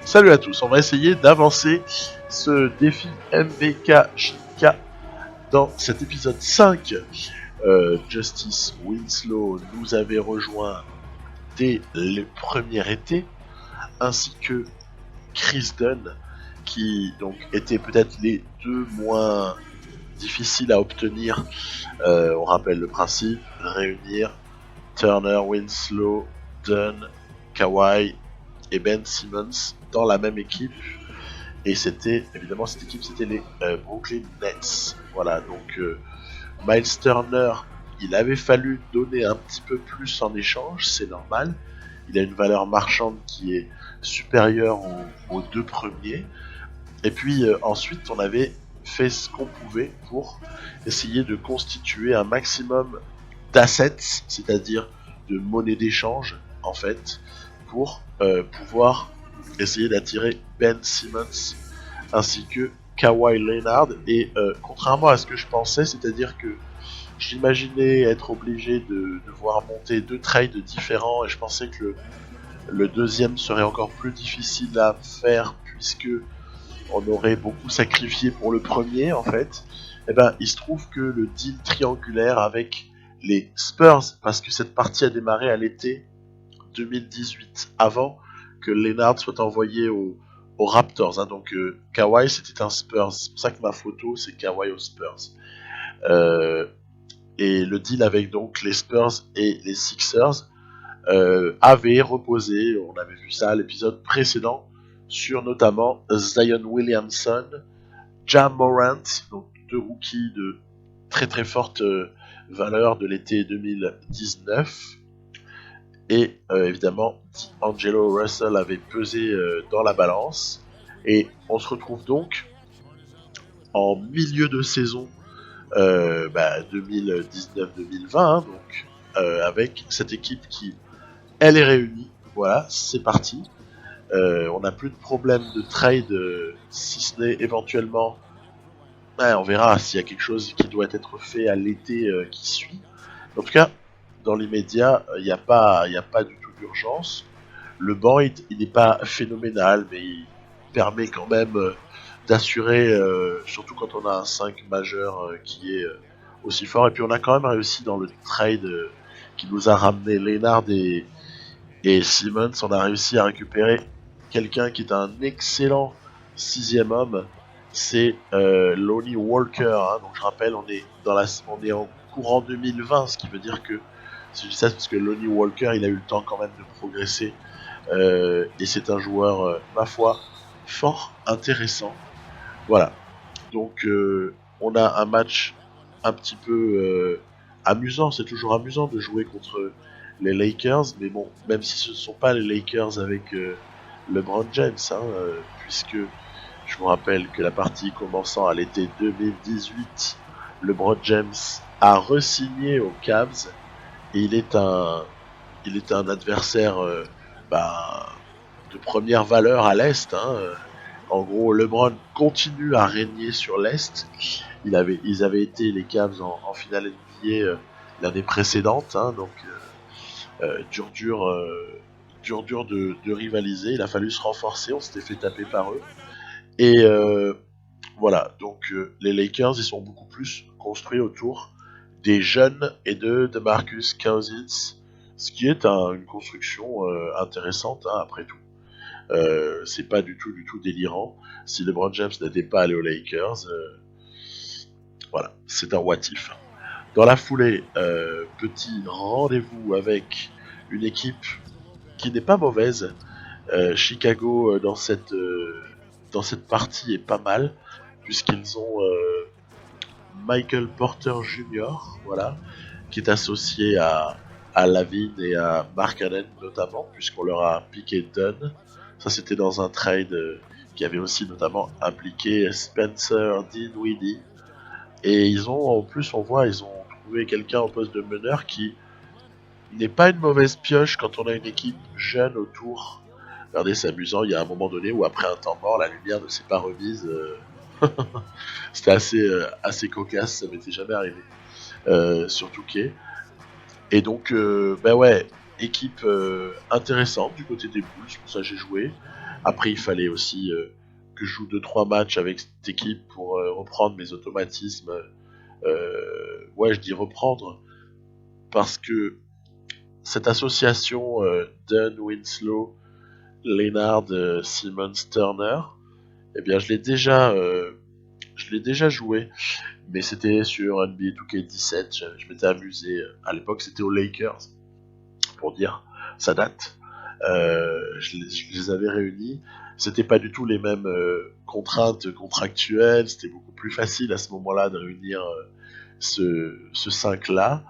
Salut à tous, on va essayer d'avancer ce défi MVK dans cet épisode 5. Justice Winslow nous avait rejoint dès le premier été, ainsi que Chris Dunn, qui donc étaient peut-être les deux moins difficiles à obtenir. On rappelle le principe, réunir Turner, Winslow, Dunn, Kawhi et Ben Simmons dans la même équipe. Et c'était, évidemment, cette équipe, c'était les Brooklyn Nets. Voilà, donc Miles Turner, il avait fallu donner un petit peu plus en échange, c'est normal. Il a une valeur marchande qui est supérieure aux deux premiers. Et puis ensuite, on avait fait ce qu'on pouvait pour essayer de constituer un maximum d'assets, c'est-à-dire de monnaie d'échange, en fait, pour pouvoir essayer d'attirer Ben Simmons ainsi que Kawhi Leonard. Et contrairement à ce que je pensais, c'est-à-dire que j'imaginais être obligé de devoir monter deux trades différents, et je pensais que le deuxième serait encore plus difficile à faire puisque on aurait beaucoup sacrifié pour le premier en fait. Et ben il se trouve que le deal triangulaire avec les Spurs, parce que cette partie a démarré à l'été 2018, avant que Leonard soit envoyé aux Raptors, hein. Donc Kawhi c'était un Spurs, c'est pour ça que ma photo c'est Kawhi aux Spurs. Et le deal avec donc les Spurs et les Sixers avait reposé, on avait vu ça à l'épisode précédent, sur notamment Zion Williamson, Ja Morant, donc deux rookies de très très forte valeur de l'été 2019. Et évidemment, D'Angelo Russell avait pesé dans la balance. Et on se retrouve donc en milieu de saison 2019-2020, hein, donc avec cette équipe qui, elle est réunie. Voilà, c'est parti. On n'a plus de problème de trade, si ce n'est éventuellement, on verra s'il y a quelque chose qui doit être fait à l'été qui suit. En tout cas, dans l'immédiat, il n'y a pas du tout d'urgence. Le banc, il n'est pas phénoménal, mais il permet quand même d'assurer, surtout quand on a un 5 majeur qui est aussi fort. Et puis on a quand même réussi dans le trade qui nous a ramené Leonard et Simmons, on a réussi à récupérer quelqu'un qui est un excellent sixième homme, c'est Lonnie Walker, hein. Donc je rappelle, on est en courant 2020, ce qui veut dire que, si je dis ça, c'est parce que Lonnie Walker, il a eu le temps quand même de progresser, et c'est un joueur, ma foi, fort intéressant. Voilà, donc on a un match un petit peu amusant, c'est toujours amusant de jouer contre les Lakers, mais bon, même si ce ne sont pas les Lakers avec LeBron James, hein, puisque je vous rappelle que la partie commençant à l'été 2018, LeBron James a re-signé aux Cavs, et il est un adversaire de première valeur à l'Est, hein. En gros, LeBron continue à régner sur l'Est. Ils avaient été les Cavs en finale NBA l'année précédente, hein, donc dur de rivaliser. Il a fallu se renforcer, on s'était fait taper par eux. Et voilà, donc les Lakers, ils sont beaucoup plus construits autour des jeunes et de Marcus Cousins, ce qui est une construction intéressante, hein, après tout. C'est pas du tout délirant. Si LeBron James n'était pas allé aux Lakers, voilà, c'est un what if. Dans la foulée, petit rendez-vous avec une équipe qui n'est pas mauvaise. Chicago dans cette partie est pas mal, puisqu'ils ont Michael Porter Jr., voilà, qui est associé à Lavine et à Markkanen notamment, puisqu'on leur a piqué Dunn. Ça, c'était dans un trade qui avait aussi notamment impliqué Spencer Dinwiddie. Et ils ont, en plus, on voit, ils ont trouvé quelqu'un au poste de meneur qui n'est pas une mauvaise pioche quand on a une équipe jeune autour. Regardez, c'est amusant, il y a un moment donné où après un temps mort, la lumière ne s'est pas remise. C'était assez cocasse, ça m'était jamais arrivé. Sur Touquet. Et donc, équipe intéressante du côté des Bulls, pour ça j'ai joué. Après, il fallait aussi que je joue 2-3 matchs avec cette équipe pour reprendre mes automatismes. Ouais, je dis reprendre, parce que cette association Dunn, Winslow, Lennard, Simmons, Turner, eh bien, je l'ai déjà joué, mais c'était sur NBA 2K17. Je m'étais amusé. À l'époque, c'était aux Lakers, pour dire, ça date. Je les avais réunis. C'était pas du tout les mêmes contraintes contractuelles. C'était beaucoup plus facile à ce moment-là de réunir ce 5-là.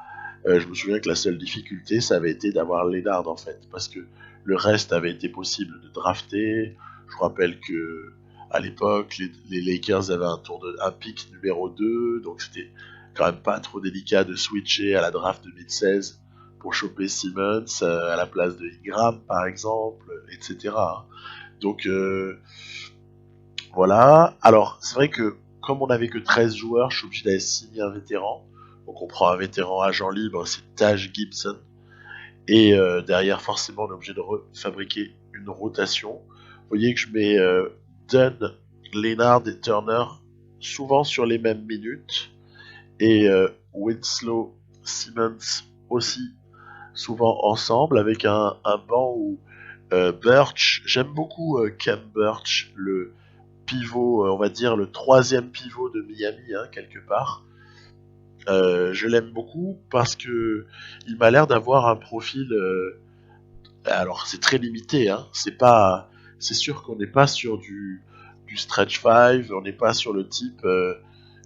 Je me souviens que la seule difficulté, ça avait été d'avoir Lennard, en fait, parce que le reste avait été possible de drafter. Je vous rappelle que à l'époque, les Lakers avaient un pick numéro 2, donc c'était quand même pas trop délicat de switcher à la draft 2016 pour choper Simmons à la place de Ingram, par exemple, etc. Donc voilà. Alors, c'est vrai que comme on n'avait que 13 joueurs, je suis obligé d'aller signer un vétéran. Donc on prend un vétéran agent libre, c'est Taj Gibson. Et derrière, forcément, on est obligé de fabriquer une rotation. Vous voyez que je mets Dunn, Lennard et Turner souvent sur les mêmes minutes. Et Winslow, Simmons aussi souvent ensemble, avec un banc où Birch, j'aime beaucoup Cam Birch, le pivot, on va dire le troisième pivot de Miami, quelque part. Je l'aime beaucoup parce que il m'a l'air d'avoir un profil. Alors c'est très limité, c'est sûr qu'on n'est pas sur du stretch 5, on n'est pas sur le type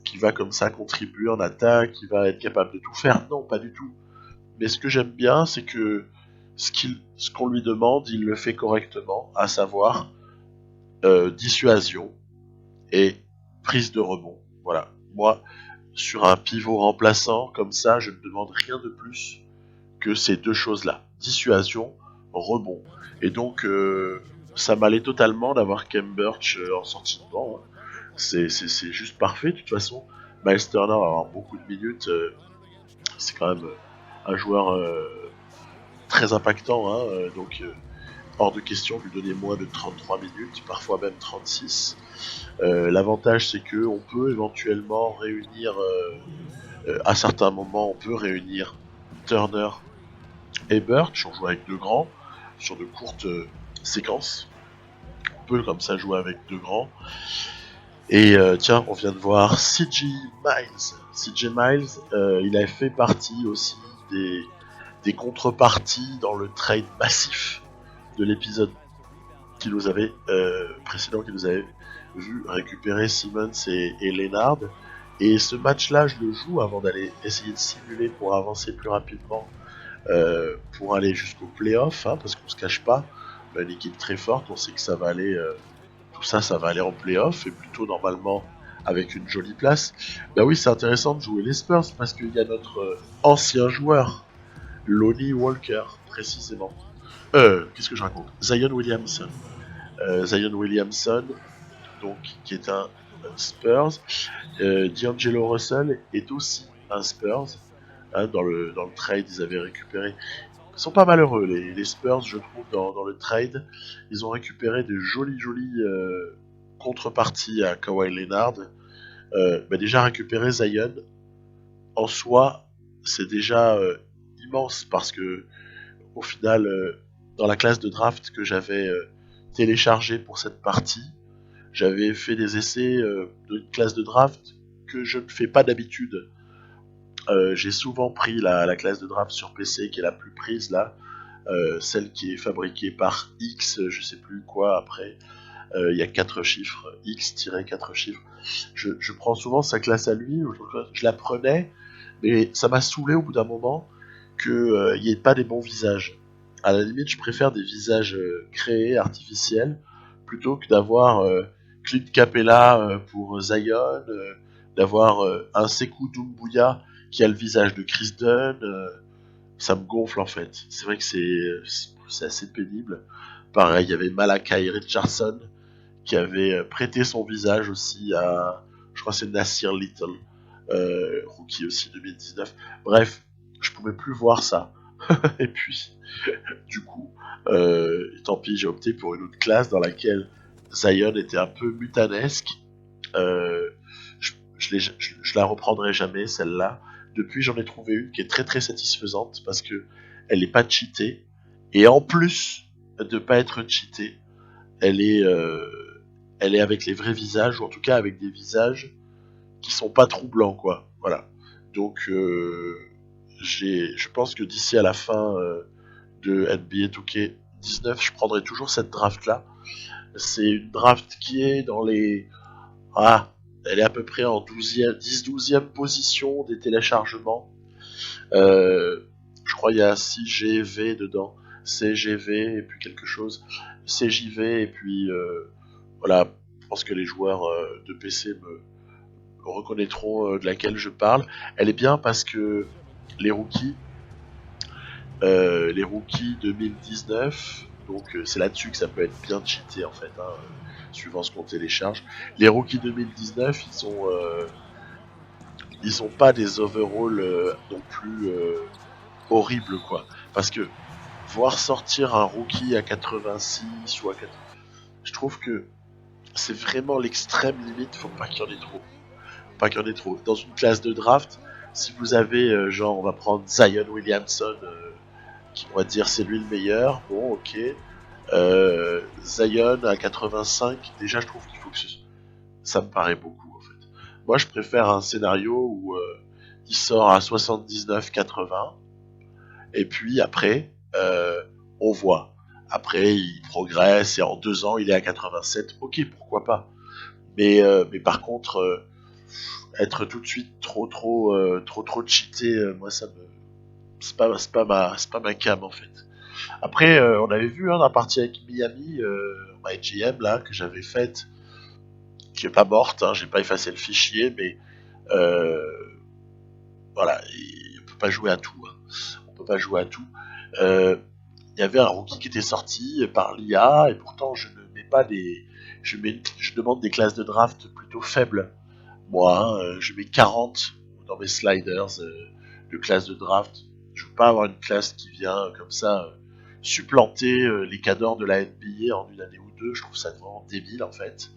qui va comme ça contribuer en attaque, qui va être capable de tout faire. Non, pas du tout. Mais ce que j'aime bien, c'est que ce qu'on lui demande, il le fait correctement, à savoir dissuasion et prise de rebond. Voilà. Moi, sur un pivot remplaçant, comme ça, je ne demande rien de plus que ces deux choses-là. Dissuasion, rebond. Et donc, ça m'allait totalement d'avoir Kem Birch en sortie de banc. C'est juste parfait. De toute façon, Miles Turner va avoir beaucoup de minutes. C'est quand même un joueur très impactant. Donc, hors de question de lui donner moins de 33 minutes, parfois même 36. L'avantage, c'est que on peut éventuellement réunir, à certains moments, on peut réunir Turner et Birch. On joue avec deux grands sur de courtes séquences. On peut comme ça jouer avec deux grands. Et tiens, on vient de voir CJ Miles. CJ Miles, il a fait partie aussi des contreparties dans le trade massif de l'épisode qui nous avait précédent, qui nous avait vu récupérer Simmons et Lennard. Et ce match-là, je le joue avant d'aller essayer de simuler pour avancer plus rapidement, pour aller jusqu'au playoff, parce qu'on se cache pas, on a une équipe très forte, on sait que ça va aller, tout ça, ça va aller en playoff, et plutôt normalement avec une jolie place. Ben oui, c'est intéressant de jouer les Spurs, parce qu'il y a notre ancien joueur, Lonnie Walker, précisément. Qu'est-ce que je raconte? Zion Williamson. Zion Williamson, donc, qui est un Spurs. D'Angelo Russell est aussi un Spurs. Dans le trade, ils avaient récupéré. Ils sont pas malheureux, les Spurs, je trouve, dans le trade. Ils ont récupéré de jolies contreparties à Kawhi Leonard. Déjà récupérer Zion, en soi, c'est déjà immense, parce que au final, dans la classe de draft que j'avais téléchargée pour cette partie, j'avais fait des essais de classe de draft que je ne fais pas d'habitude. J'ai souvent pris la classe de draft sur PC, qui est la plus prise là, celle qui est fabriquée par X, je sais plus quoi après. Il y a 4 chiffres, X-4 chiffres. Je prends souvent sa classe à lui, je la prenais, mais ça m'a saoulé au bout d'un moment qu'il n'y ait pas des bons visages. À la limite, je préfère des visages créés, artificiels, plutôt que d'avoir Clint Capella pour Zion, d'avoir un Sekou Doumbouya qui a le visage de Chris Dunn. Ça me gonfle en fait. C'est vrai que c'est assez pénible. Pareil, il y avait Malachi Richardson qui avait prêté son visage aussi à, je crois que c'est Nasir Little, rookie aussi 2019. Bref, je pouvais plus voir ça. Et puis, du coup, tant pis, j'ai opté pour une autre classe dans laquelle Zion était un peu mutanesque. Euh, je la reprendrai jamais, celle-là. Depuis, j'en ai trouvé une qui est très très satisfaisante parce que elle n'est pas cheatée. Et en plus de pas être cheatée, elle est, euh, elle est avec les vrais visages, ou en tout cas avec des visages qui sont pas troublants, quoi. Voilà. Donc, je pense que d'ici à la fin de NBA 2K19, je prendrai toujours cette draft-là. C'est une draft qui est dans les... Ah, elle est à peu près en 10-12e position des téléchargements. Je crois qu'il y a 6GV dedans. CGV et puis quelque chose. CJV et puis... voilà, je pense que les joueurs de PC me reconnaîtront de laquelle je parle. Elle est bien parce que les rookies, les rookies 2019, donc c'est là-dessus que ça peut être bien cheaté en fait, hein, suivant ce qu'on télécharge. Les rookies 2019, ils ont pas des overalls non plus horribles quoi, parce que voir sortir un rookie à 86 ou à 80, je trouve que c'est vraiment l'extrême limite. Faut pas qu'il y en ait trop. Pas qu'il y en ait trop. Dans une classe de draft, si vous avez genre on va prendre Zion Williamson, qui on va dire c'est lui le meilleur, bon ok. Zion à 85, déjà je trouve qu'il faut que ça me paraît beaucoup en fait. Moi je préfère un scénario où il sort à 79-80 et puis après on voit. Après il progresse et en 2 ans il est à 87, ok pourquoi pas. Mais par contre être tout de suite trop cheaté, moi ça me c'est pas ma cam en fait. Après, on avait vu hein, dans la partie avec Miami, ma GM là que j'avais faite, qui est pas morte, hein, j'ai pas effacé le fichier, mais euh, voilà, on peut pas jouer à tout. Hein. On peut pas jouer à tout. Euh, Il y avait un rookie qui était sorti par l'IA et pourtant je ne mets pas des, je demande des classes de draft plutôt faibles. Moi, hein, je mets 40 dans mes sliders de classe de draft. Je veux pas avoir une classe qui vient comme ça supplanter les cadors de la NBA en une année ou deux. Je trouve ça vraiment débile en fait.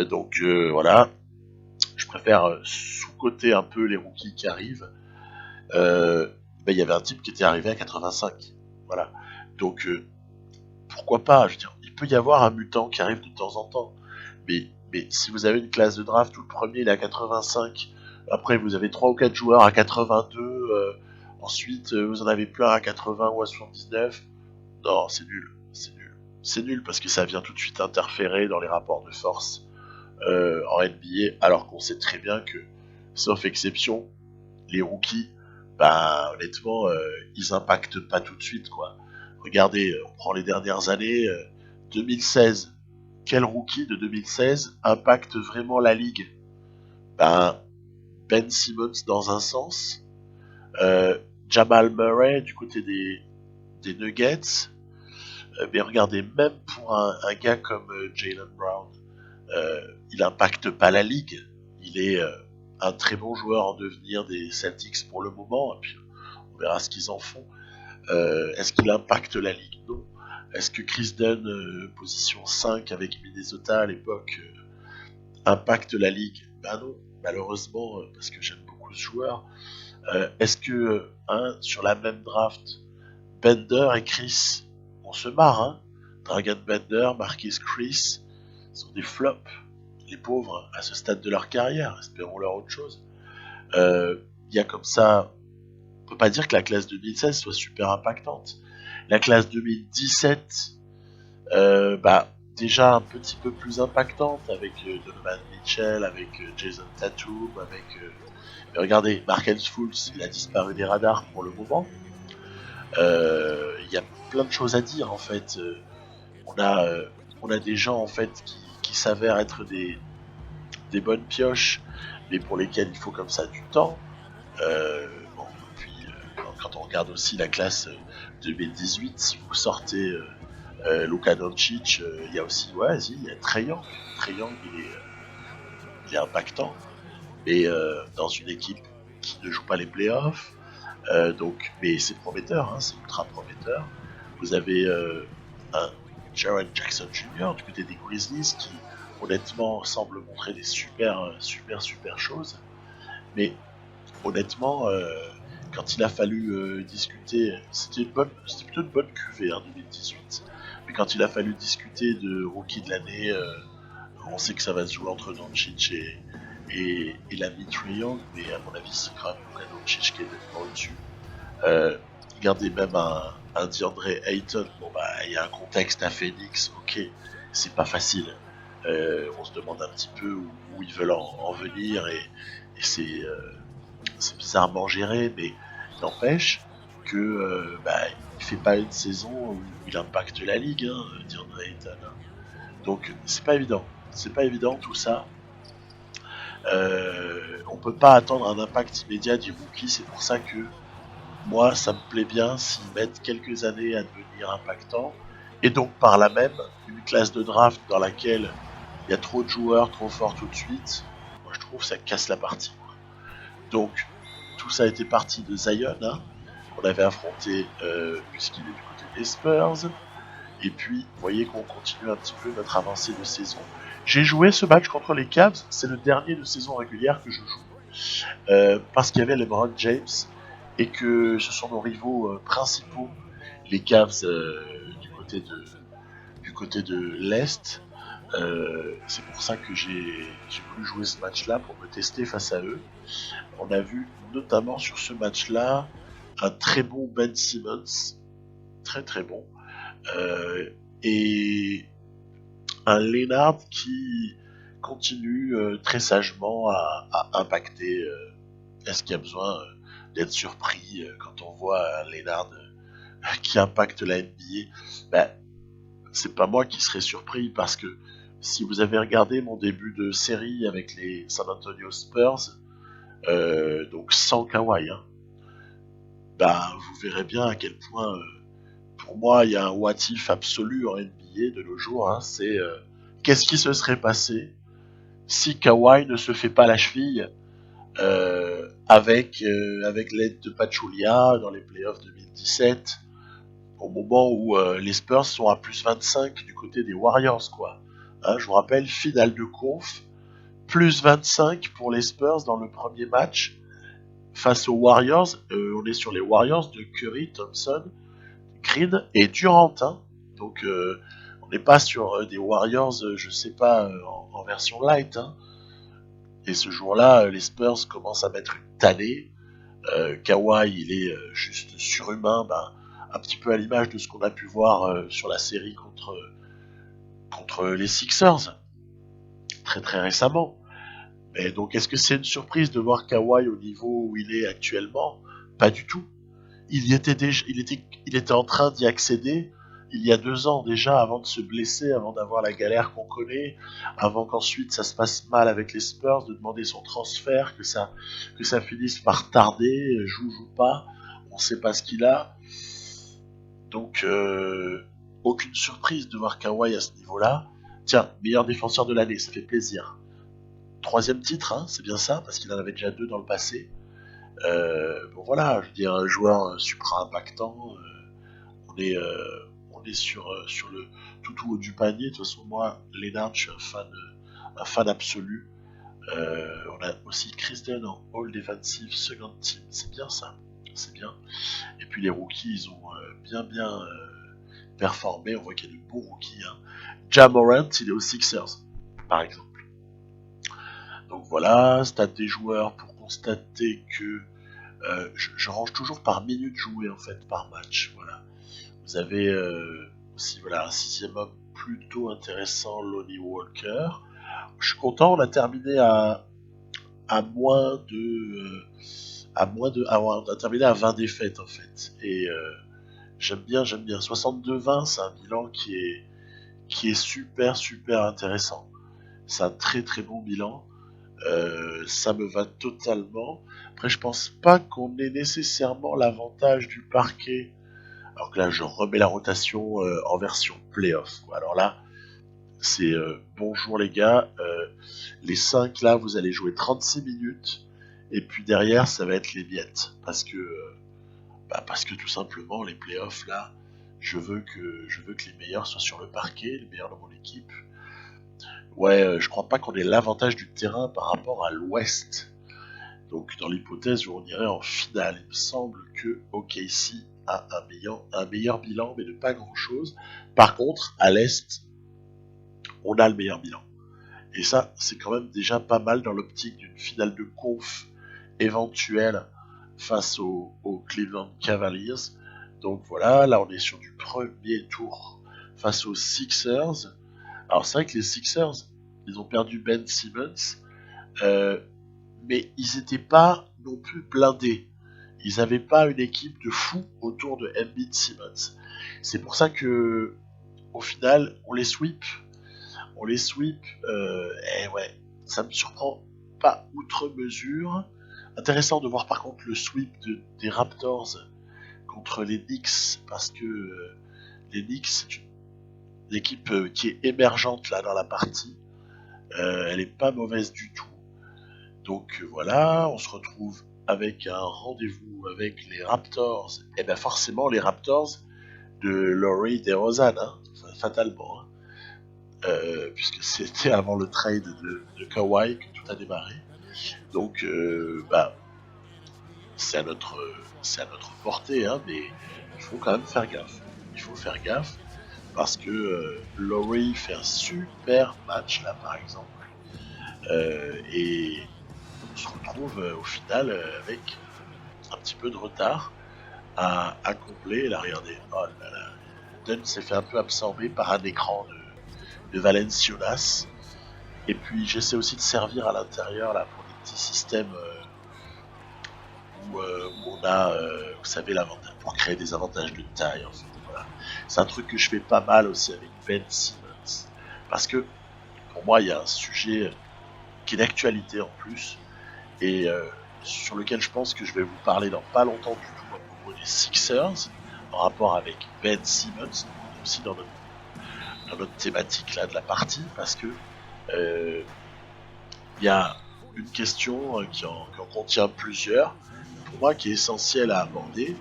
Donc voilà, je préfère sous-coter un peu les rookies qui arrivent. Ben, il y avait un type qui était arrivé à 85. Voilà. Donc pourquoi pas, je veux dire, il peut y avoir un mutant qui arrive de temps en temps. Mais si vous avez une classe de draft où le premier il est à 85, après vous avez 3 ou 4 joueurs à 82, ensuite vous en avez plein à 80 ou à 79, non, c'est nul. C'est nul. C'est nul parce que ça vient tout de suite interférer dans les rapports de force en NBA, alors qu'on sait très bien que, sauf exception, les rookies, bah honnêtement, ils impactent pas tout de suite, quoi. Regardez, on prend les dernières années, 2016. Quel rookie de 2016 impacte vraiment la ligue? Ben, Ben Simmons dans un sens, euh, Jamal Murray du côté des Nuggets, mais regardez, même pour un gars comme Jaylen Brown, il impacte pas la ligue. Il est un très bon joueur en devenir des Celtics pour le moment, et puis on verra ce qu'ils en font. Est-ce qu'il impacte la ligue? Non. Est-ce que Chris Dunn, position 5 avec Minnesota à l'époque, impacte la ligue? Ben non, malheureusement, parce que j'aime beaucoup ce joueur. Est-ce que sur la même draft, Bender et Chris, on se marre, hein? Dragon Bender, Marquis Chris sont des flops, les pauvres, à ce stade de leur carrière, espérons-leur autre chose. Il y a comme ça, on peut pas dire que la classe 2016 soit super impactante. La classe 2017, bah, déjà un petit peu plus impactante avec Donovan Mitchell, avec Jason Tatum, avec... mais regardez, Markel Fultz, il a disparu des radars pour le moment. Il y a plein de choses à dire en fait. On a, euh, on a des gens en fait qui s'avèrent être des bonnes pioches, mais pour lesquels il faut comme ça du temps. Bon, puis quand on regarde aussi la classe 2018, si vous sortez Luka Doncic, il y a aussi, ouais, il y a Trae Young. Trae Young, il est impactant, mais dans une équipe qui ne joue pas les playoffs, Mais c'est prometteur, hein, c'est ultra prometteur. Vous avez un Jaren Jackson Jr. du côté des Grizzlies qui honnêtement semble montrer des super choses. Mais honnêtement, quand il a fallu discuter, c'était plutôt une bonne cuvée en 2018. Mais quand il a fallu discuter de rookie de l'année, on sait que ça va se jouer entre Doncic et l'ami Trae Young, mais à mon avis c'est quand même Luka Doncic qui est nettement au-dessus. Regardez même un DeAndre Ayton, bon bah il y a un contexte à Phoenix, ok, c'est pas facile. On se demande un petit peu où ils veulent en venir et c'est bizarrement géré, mais n'empêche que il fait pas une saison où il impacte la ligue, hein, DeAndre Ayton. Donc c'est pas évident tout ça. On peut pas attendre un impact immédiat du rookie, c'est pour ça que moi ça me plaît bien s'ils mettent quelques années à devenir impactants, et donc par là même une classe de draft dans laquelle il y a trop de joueurs trop forts tout de suite, moi je trouve que ça casse la partie. Donc tout ça a été parti de Zion, hein, qu'on avait affronté puisqu'il est du côté des Spurs. Et puis, vous voyez qu'on continue un petit peu notre avancée de saison. J'ai joué ce match contre les Cavs, c'est le dernier de saison régulière que je joue. Parce qu'il y avait LeBron James et que ce sont nos rivaux principaux, les Cavs du côté de l'Est. C'est pour ça que j'ai voulu jouer ce match-là pour me tester face à eux. On a vu notamment sur ce match-là un très bon Ben Simmons, très très bon, et un Leonard qui continue très sagement à impacter. Est-ce qu'il y a besoin d'être surpris quand on voit un Leonard qui impacte la NBA? Ben, c'est pas moi qui serais surpris parce que si vous avez regardé mon début de série avec les San Antonio Spurs, donc sans Kawhi, hein, vous verrez bien à quel point, pour moi, il y a un what if absolu en NBA de nos jours. Hein, c'est qu'est-ce qui se serait passé si Kawhi ne se fait pas la cheville avec l'aide de Pachulia dans les playoffs 2017, au moment où les Spurs sont à plus 25 du côté des Warriors, quoi. Hein, je vous rappelle, finale de conf, plus 25 pour les Spurs dans le premier match face aux Warriors. On est sur les Warriors de Curry, Thompson, Green et Durant. Hein. Donc on n'est pas sur des Warriors, je sais pas, en version light. Hein. Et ce jour-là, les Spurs commencent à mettre une tannée. Kawhi, il est juste surhumain, un petit peu à l'image de ce qu'on a pu voir sur la série contre les Sixers, très très récemment. Mais donc, est-ce que c'est une surprise de voir Kawhi au niveau où il est actuellement? Pas du tout. Il était en train d'y accéder il y a 2 ans déjà, avant de se blesser, avant d'avoir la galère qu'on connaît, avant qu'ensuite ça se passe mal avec les Spurs, de demander son transfert, que ça finisse par tarder, joue pas, on sait pas ce qu'il a. Donc aucune surprise de voir Kawhi à ce niveau-là. Tiens, meilleur défenseur de l'année, ça fait plaisir. 3e titre, hein, c'est bien ça, parce qu'il en avait déjà 2 dans le passé. Bon voilà, je veux dire, un joueur supra impactant. On est sur le tout haut du panier. De toute façon, moi, Leonard, je suis un fan absolu. On a aussi Chris Dunn en All Defensive Second Team. C'est bien ça, c'est bien. Et puis les rookies, ils ont bien performé. On voit qu'il y a de bons rookies. Hein. Ja Morant, il est aux Sixers, par exemple. Donc voilà, stats des joueurs pour constater que je range toujours par minute jouée en fait par match. Voilà. Vous avez aussi voilà, un 6e homme plutôt intéressant, Lonnie Walker. Je suis content, on a terminé à moins de on a terminé à 20 défaites en fait. Et j'aime bien 62-20, c'est un bilan qui est super intéressant. C'est un très très bon bilan. Ça me va totalement. Après, je pense pas qu'on ait nécessairement l'avantage du parquet. Alors que là, je remets la rotation en version playoff. Alors là, c'est bonjour les gars. Les 5 là, vous allez jouer 36 minutes. Et puis derrière, ça va être les miettes. Parce que Parce que tout simplement, les playoffs, là, je veux que les meilleurs soient sur le parquet, les meilleurs de mon équipe. Ouais, je crois pas qu'on ait l'avantage du terrain par rapport à l'Ouest. Donc dans l'hypothèse où on irait en finale, il me semble que OKC a un meilleur bilan, mais de pas grand-chose. Par contre, à l'Est, on a le meilleur bilan. Et ça, c'est quand même déjà pas mal dans l'optique d'une finale de conf éventuelle face aux Cleveland Cavaliers. Donc voilà, là on est sur du premier tour face aux Sixers. Alors c'est vrai que les Sixers, ils ont perdu Ben Simmons, mais ils n'étaient pas non plus blindés. Ils n'avaient pas une équipe de fous autour de Embiid Simmons. C'est pour ça que, au final, on les sweep. Et ouais, ça me surprend pas outre mesure. Intéressant de voir par contre le sweep des Raptors contre les Knicks, parce que les Knicks, c'est une équipe qui est émergente là dans la partie. Elle est pas mauvaise du tout. Donc voilà, on se retrouve avec un rendez-vous avec les Raptors. Et bien forcément les Raptors de Laurie DeRozan, hein, fatalement. Hein. Puisque c'était avant le trade de Kawhi que tout a démarré. Donc c'est à notre portée, hein, mais il faut quand même faire gaffe. Il faut faire gaffe parce que Laurie fait un super match là par exemple. Et on se retrouve au final avec un petit peu de retard à combler. Là, regardez, oh là là, Dunn s'est fait un peu absorber par un écran de Valenciunas. Et puis j'essaie aussi de servir à l'intérieur là pour des petits systèmes où on a, vous savez, l'avantage pour créer des avantages de taille. En fait, voilà. C'est un truc que je fais pas mal aussi avec Ben Simmons, parce que pour moi il y a un sujet qui est d'actualité en plus et sur lequel je pense que je vais vous parler dans pas longtemps du tout à propos des Sixers en rapport avec Ben Simmons, aussi dans notre thématique là de la partie, parce que il y a une question qui en contient plusieurs, pour moi qui est essentielle à aborder,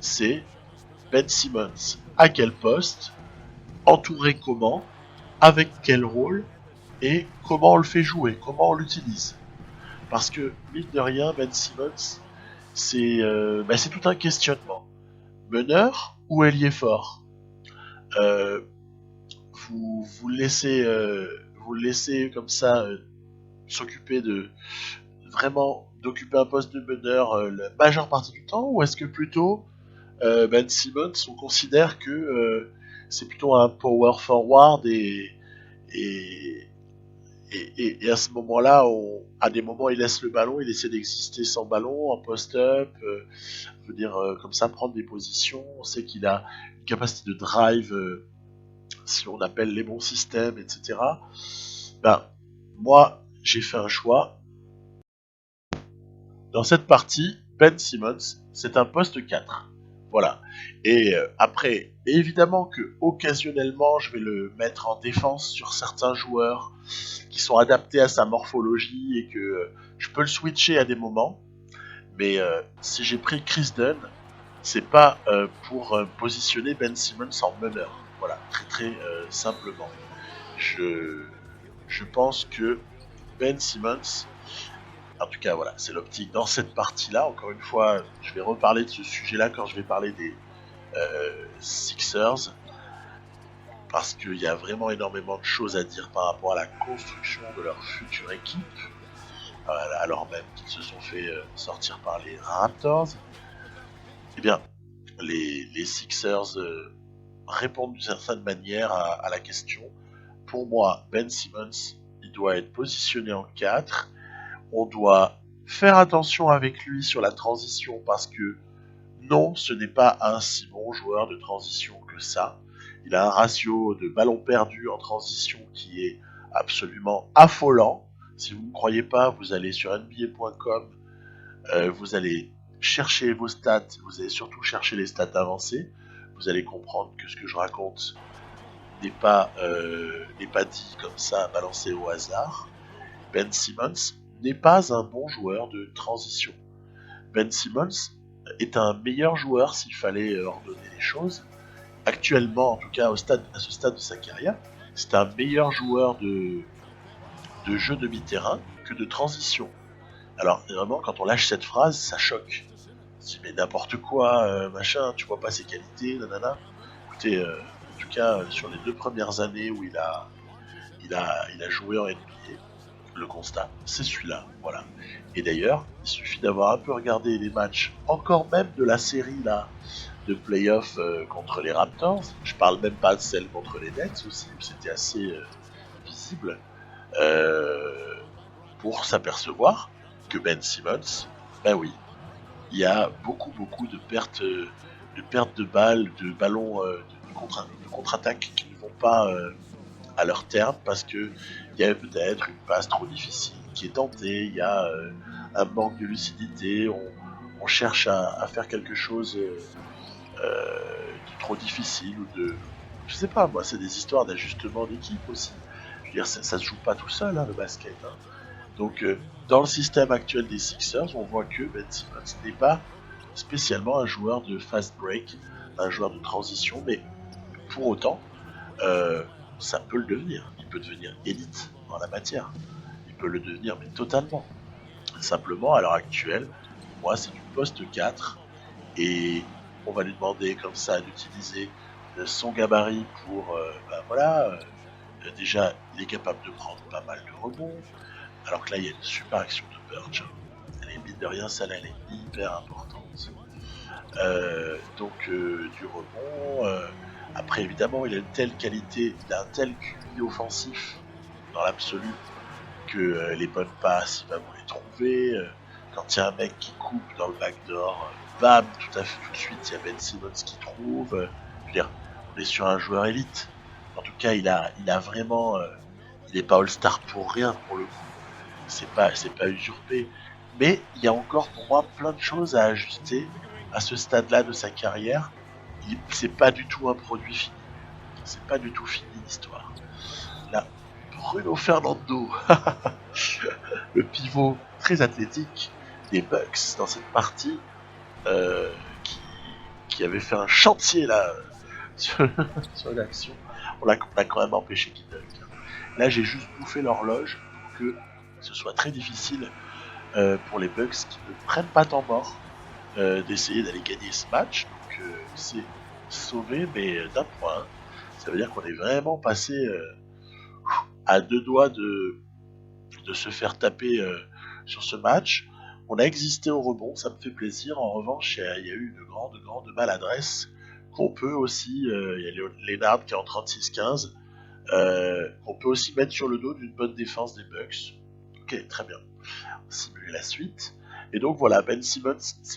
c'est Ben Simmons à quel poste, entouré comment, avec quel rôle et comment on le fait jouer, comment on l'utilise. Parce que, mine de rien, Ben Simmons, c'est tout un questionnement. Meneur ou ailier fort, vous le laissez comme ça s'occuper d'occuper un poste de meneur la majeure partie du temps, ou est-ce que plutôt Ben Simmons, on considère que c'est plutôt un power forward et, et à ce moment-là, à des moments, il laisse le ballon, il essaie d'exister sans ballon, en post-up, veut dire comme ça prendre des positions. On sait qu'il a une capacité de drive, si on appelle les bons systèmes, etc. Moi, j'ai fait un choix. Dans cette partie, Ben Simmons, c'est un poste 4. Voilà. Et après, évidemment que occasionnellement, je vais le mettre en défense sur certains joueurs qui sont adaptés à sa morphologie et que je peux le switcher à des moments. Mais si j'ai pris Chris Dunn, c'est pas pour positionner Ben Simmons en meneur. Voilà, très très simplement. Je pense que Ben Simmons, en tout cas voilà, c'est l'optique dans cette partie-là. Encore une fois, je vais reparler de ce sujet-là quand je vais parler des Sixers, parce qu'il y a vraiment énormément de choses à dire par rapport à la construction de leur future équipe, alors même qu'ils se sont fait sortir par les Raptors. Eh bien, les Sixers répondent d'une certaine manière à la question. Pour moi, Ben Simmons, il doit être positionné en 4. On doit faire attention avec lui sur la transition, parce que non, ce n'est pas un si bon joueur de transition que ça. Il a un ratio de ballons perdus en transition qui est absolument affolant. Si vous ne me croyez pas, vous allez sur nba.com, vous allez chercher vos stats, vous allez surtout chercher les stats avancées. Vous allez comprendre que ce que je raconte n'est pas dit comme ça, balancé au hasard. Ben Simmons n'est pas un bon joueur de transition. Ben Simmons, est un meilleur joueur s'il fallait ordonner les choses. Actuellement, en tout cas à ce stade de sa carrière, c'est un meilleur joueur de jeu demi-terrain que de transition. Alors vraiment, quand on lâche cette phrase, ça choque. On se dit mais n'importe quoi, machin, tu vois pas ses qualités, nanana. Écoutez, en tout cas, sur les 2 premières années où il a joué en NBA, le constat, c'est celui-là, voilà. Et d'ailleurs, il suffit d'avoir un peu regardé les matchs, encore même de la série là, de playoff contre les Raptors. Je parle même pas de celle contre les Nets aussi, où c'était assez visible, euh, pour s'apercevoir que Ben Simmons, ben oui, il y a beaucoup de balles, de ballons de contre-attaque qui ne vont pas à leur terme parce que il y a peut-être une passe trop difficile qui est tentée, il y a un manque de lucidité, on cherche à faire quelque chose de trop difficile ou de, je sais pas moi, c'est des histoires d'ajustement d'équipe aussi. Je veux dire, ça se joue pas tout seul hein, le basket. Hein. Donc dans le système actuel des Sixers, on voit que Ben Simmons n'est pas spécialement un joueur de fast break, un joueur de transition, mais pour autant, ça peut le devenir. Il peut devenir élite en la matière. Il peut le devenir, mais totalement. Simplement, à l'heure actuelle, moi, c'est du poste 4 et on va lui demander comme ça d'utiliser son gabarit pour, déjà, il est capable de prendre pas mal de rebonds, alors que là, il y a une super action de Burge. Elle est mine de rien, celle-là, elle est hyper importante. Du rebond. Après, évidemment, il a une telle qualité, il a un tel QI offensif dans l'absolu que les bonnes passes, il va vous les trouver. Quand il y a un mec qui coupe dans le backdoor, bam, tout de suite, il y a Ben Simmons qui trouve. Je veux dire, on est sur un joueur élite. En tout cas, il a vraiment, il n'est pas All-Star pour rien pour le coup. C'est pas usurpé. Mais il y a encore pour moi plein de choses à ajuster à ce stade-là de sa carrière. C'est pas du tout un produit fini. C'est pas du tout fini l'histoire. Là, Bruno Fernando, le pivot très athlétique des Bucks dans cette partie, euh, qui avait fait un chantier là sur, sur l'action. On l'a quand même empêché qu'il dunk. Là, j'ai juste bouffé l'horloge pour que ce soit très difficile pour les Bucks qui ne prennent pas temps mort d'essayer d'aller gagner ce match. Donc c'est sauvé, mais d'un point. Ça veut dire qu'on est vraiment passé à 2 doigts de se faire taper sur ce match. On a existé au rebond, ça me fait plaisir. En revanche, il y a eu une grande maladresse qu'on peut aussi, il y a Leonard qui est en 36-15, qu'on peut aussi mettre sur le dos d'une bonne défense des Bucks. Ok, très bien. Simuler la suite. Et donc voilà, Ben Simmons,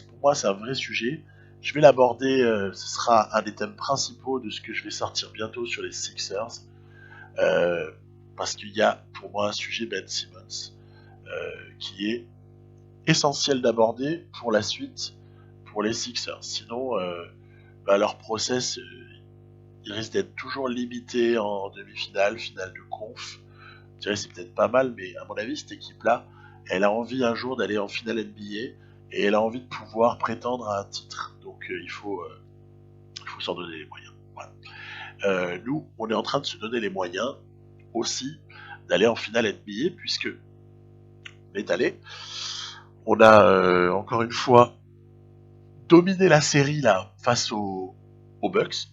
pour moi c'est un vrai sujet. Je vais l'aborder, ce sera un des thèmes principaux de ce que je vais sortir bientôt sur les Sixers. Parce qu'il y a pour moi un sujet Ben Simmons qui est essentiel d'aborder pour la suite pour les Sixers. Sinon, leur process, il risque d'être toujours limité en demi-finale, finale de conf. Je dirais c'est peut-être pas mal, mais à mon avis, cette équipe-là, elle a envie un jour d'aller en finale NBA et elle a envie de pouvoir prétendre à un titre. Donc il faut s'en donner les moyens. Voilà. Nous, on est en train de se donner les moyens aussi d'aller en finale NBA puisque on est allé. On a encore une fois dominé la série là face aux Bucks.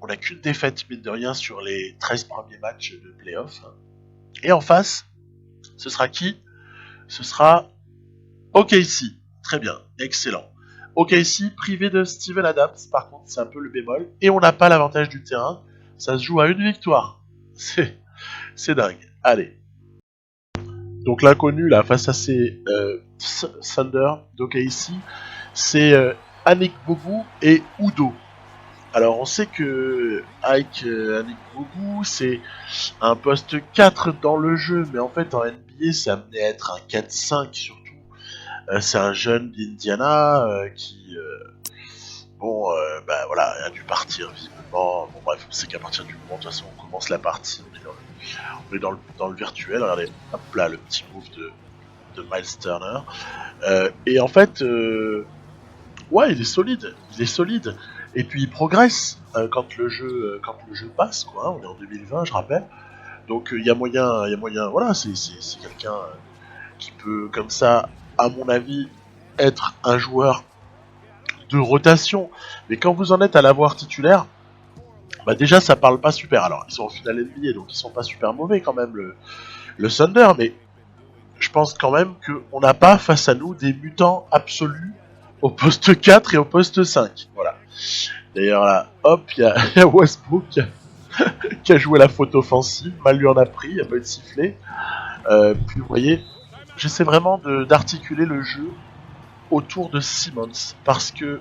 On n'a qu'une défaite, mine de rien, sur les 13 premiers matchs de playoff. Et en face, ce sera qui ? Ce sera OKC. Très bien, excellent. OKC privé de Steven Adams, par contre, c'est un peu le bémol. Et on n'a pas l'avantage du terrain. Ça se joue à une victoire. C'est dingue. Allez. Donc l'inconnu là face à ces Thunder d'OKC, c'est Anik Bogu et Udo. Alors on sait que Anik Bogu c'est un poste 4 dans le jeu, mais en fait en NBA c'est amené à être un 4-5 surtout. C'est un jeune d'Indiana qui a dû partir visiblement. Bon bref, on sait qu'à partir du moment de toute façon on commence la partie, on est dans le virtuel. Regardez, hop là le petit move de Miles Turner. Et en fait Ouais, il est solide, il est solide. Et puis il progresse quand le jeu passe, quoi. Hein. On est en 2020, je rappelle. Donc il y a moyen. Voilà, c'est quelqu'un qui peut, comme ça, à mon avis, être un joueur de rotation. Mais quand vous en êtes à l'avoir titulaire, bah déjà ça parle pas super. Alors ils sont en finale NBA, donc ils sont pas super mauvais quand même le Thunder, mais je pense quand même qu'on n'a pas face à nous des mutants absolus au poste 4 et au poste 5. Voilà. D'ailleurs là, hop, il y a Westbrook qui a joué la faute offensive, mal lui en a pris, il n'y a pas eu de sifflet. Puis vous voyez, j'essaie vraiment d'articuler le jeu autour de Simmons, parce que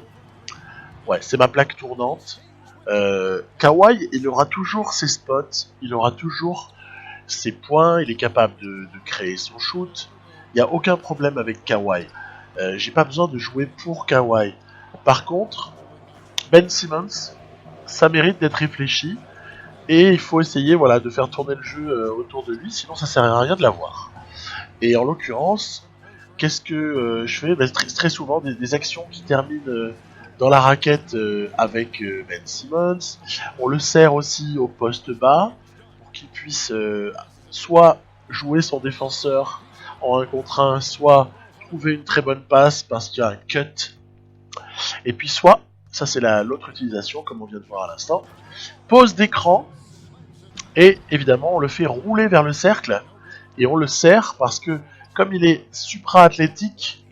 ouais, c'est ma plaque tournante. Kawhi, il aura toujours ses spots, il aura toujours ses points, il est capable de créer son shoot. Il n'y a aucun problème avec Kawhi. J'ai pas besoin de jouer pour Kawhi. Par contre, Ben Simmons, ça mérite d'être réfléchi et il faut essayer voilà, de faire tourner le jeu autour de lui, sinon ça sert à rien de l'avoir. Et en l'occurrence, qu'est-ce que je fais très souvent des actions qui terminent dans la raquette avec Ben Simmons. On le sert aussi au poste bas pour qu'il puisse soit jouer son défenseur en 1 contre 1, soit trouver une très bonne passe parce qu'il y a un cut. Et puis soit, ça c'est l'autre utilisation comme on vient de voir à l'instant, pose d'écran et évidemment on le fait rouler vers le cercle et on le sert parce que comme il est supra-athlétique,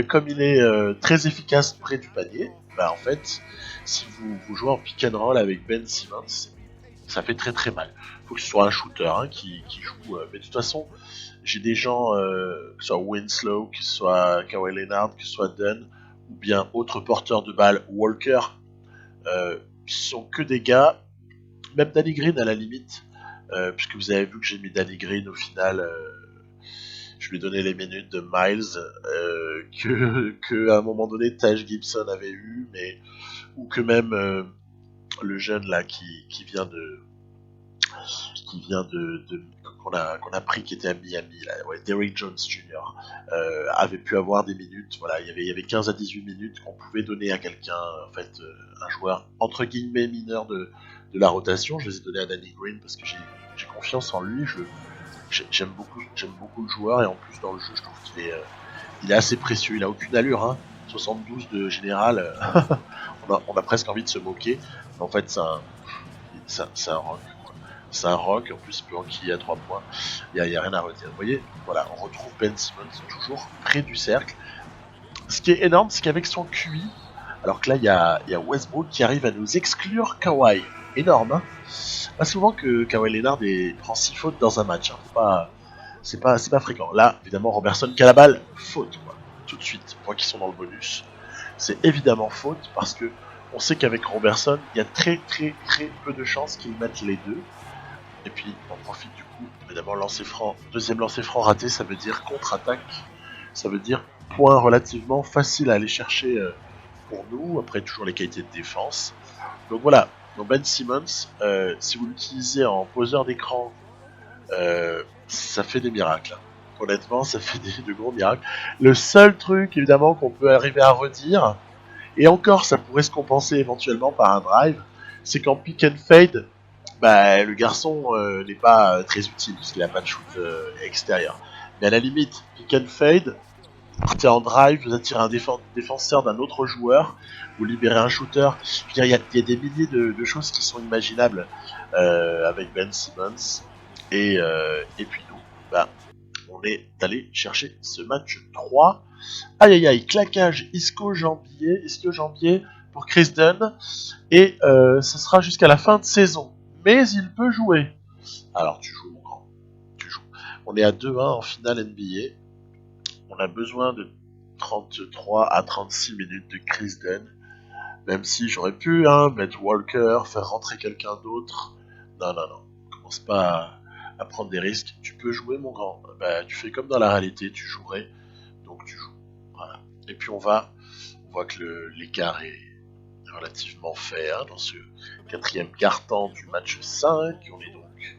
comme il est très efficace près du panier, bah en fait, si vous jouez en pick and roll avec Ben Simmons, ça fait très très mal. Faut que ce soit un shooter qui joue. Mais de toute façon, j'ai des gens, que ce soit Winslow, que ce soit Kawhi Leonard, que ce soit Dunn, ou bien autre porteur de balle, Walker, qui sont que des gars, même Danny Green à la limite, puisque vous avez vu que j'ai mis Danny Green au final. Je lui ai donné les minutes de Miles que à un moment donné Taj Gibson avait eu, mais ou que même le jeune là qui vient de qu'on a pris qui était à Miami là, ouais, Derrick Jones Jr. Avait pu avoir des minutes. Voilà, il y avait 15 à 18 minutes qu'on pouvait donner à quelqu'un, en fait, un joueur entre guillemets mineur de la rotation. Je les ai donnés à Danny Green parce que j'ai confiance en lui. J'aime beaucoup le joueur et en plus dans le jeu je trouve il est assez précieux, il a aucune allure, hein. 72 de général, on a presque envie de se moquer, mais en fait c'est un rock, quoi. C'est un rock, en plus il peut enquiller à 3 points, il y a rien à redire. Vous voyez, voilà, on retrouve Ben Simmons toujours près du cercle. Ce qui est énorme, c'est qu'avec son QI, alors que là il y a Westbrook qui arrive à nous exclure Kawhi. Énorme, hein. Pas souvent que Kawhi Leonard prend 6 fautes dans un match, hein. C'est pas fréquent. Là, évidemment, Robertson qui a la balle, faute, quoi. Tout de suite, moi qui sont dans le bonus. C'est évidemment faute parce que on sait qu'avec Robertson, il y a très très très peu de chances qu'ils mettent les deux. Et puis, on profite du coup, évidemment, lancer franc, deuxième lancer franc raté, ça veut dire contre-attaque. Ça veut dire point relativement facile à aller chercher pour nous. Après, toujours les qualités de défense. Donc voilà, donc Ben Simmons, si vous l'utilisez en poseur d'écran, ça fait des miracles. Honnêtement, ça fait de gros miracles. Le seul truc, évidemment, qu'on peut arriver à redire, et encore, ça pourrait se compenser éventuellement par un drive, c'est qu'en pick and fade, bah, le garçon n'est pas très utile, parce qu'il n'a pas de shoot extérieur. Mais à la limite, pick and fade, partez en drive, vous attirez un défenseur d'un autre joueur, vous libérez un shooter. Je veux dire, il y a des milliers de choses qui sont imaginables avec Ben Simmons. Et puis nous, bah, on est allé chercher ce match 3. Aïe aïe aïe, claquage ischio-jambier pour Chris Dunn. Et ce sera jusqu'à la fin de saison. Mais il peut jouer. Alors tu joues mon grand, tu joues. On est à 2-1 en finale NBA. On a besoin de 33 à 36 minutes de Chris Dunn. Même si j'aurais pu mettre Walker, faire rentrer quelqu'un d'autre. Non. Commence pas à prendre des risques. Tu peux jouer, mon grand. Bah, tu fais comme dans la réalité, tu jouerais. Donc tu joues. Voilà. Et puis on voit que l'écart est relativement fait dans ce quatrième quart-temps du match 5. On est donc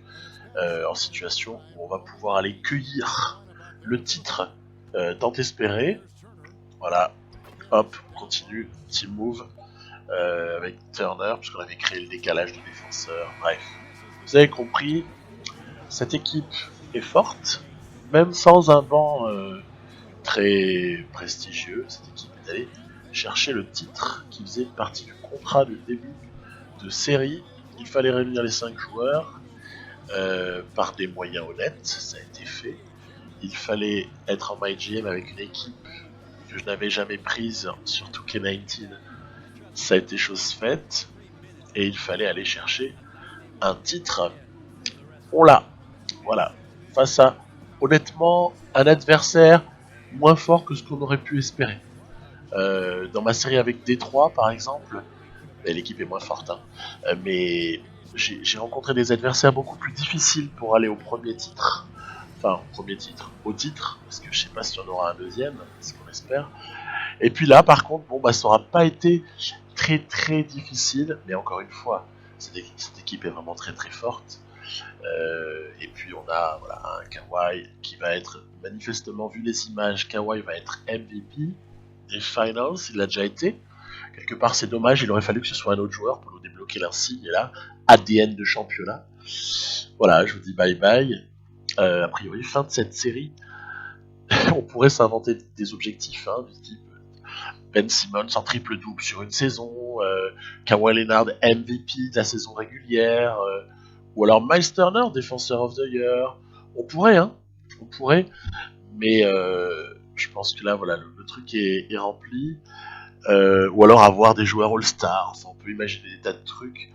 en situation où on va pouvoir aller cueillir le titre tant espéré. Voilà. hop, on continue, team move, avec Turner, puisqu'on avait créé le décalage de défenseurs, bref. Vous avez compris, cette équipe est forte, même sans un banc très prestigieux. Cette équipe est allée chercher le titre qui faisait partie du contrat de début de série. Il fallait réunir les 5 joueurs par des moyens honnêtes, ça a été fait. Il fallait être en MyGM avec une équipe que je n'avais jamais prise sur 2K19, ça a été chose faite, et il fallait aller chercher un titre. On l'a, voilà, face à, honnêtement, un adversaire moins fort que ce qu'on aurait pu espérer. Dans ma série avec Détroit, par exemple, l'équipe est moins forte, hein, mais j'ai rencontré des adversaires beaucoup plus difficiles pour aller au premier titre. Enfin, au premier titre, au titre, parce que je sais pas si on aura un deuxième, c'est ce qu'on espère. Et puis là, par contre, bon, bah, ça aura pas été très très difficile, mais encore une fois, cette équipe est vraiment très très forte. Et puis on a voilà, un Kawhi qui va être, manifestement, vu les images, Kawhi va être MVP des Finals, il l'a déjà été. Quelque part, c'est dommage, il aurait fallu que ce soit un autre joueur pour nous débloquer l'insigne, et là, ADN de championnat. Voilà, je vous dis bye bye. A priori, fin de cette série. On pourrait s'inventer des objectifs, hein, du type Ben Simmons en triple-double sur une saison, Kawhi Leonard MVP de la saison régulière, ou alors Miles Turner, Defenseur of the Year. On pourrait, hein, on pourrait, mais je pense que là, voilà, le truc est rempli. Ou alors avoir des joueurs All-Star, enfin, on peut imaginer des tas de trucs,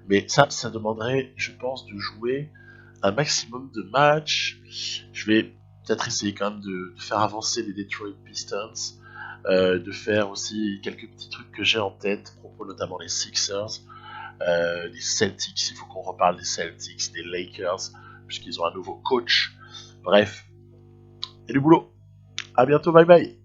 mais ça demanderait, je pense, de jouer un maximum de matchs. Je vais peut-être essayer quand même de faire avancer les Detroit Pistons, de faire aussi quelques petits trucs que j'ai en tête, à propos notamment les Sixers, les Celtics, il faut qu'on reparle des Celtics, des Lakers, puisqu'ils ont un nouveau coach. Bref, et du boulot. À bientôt, bye bye.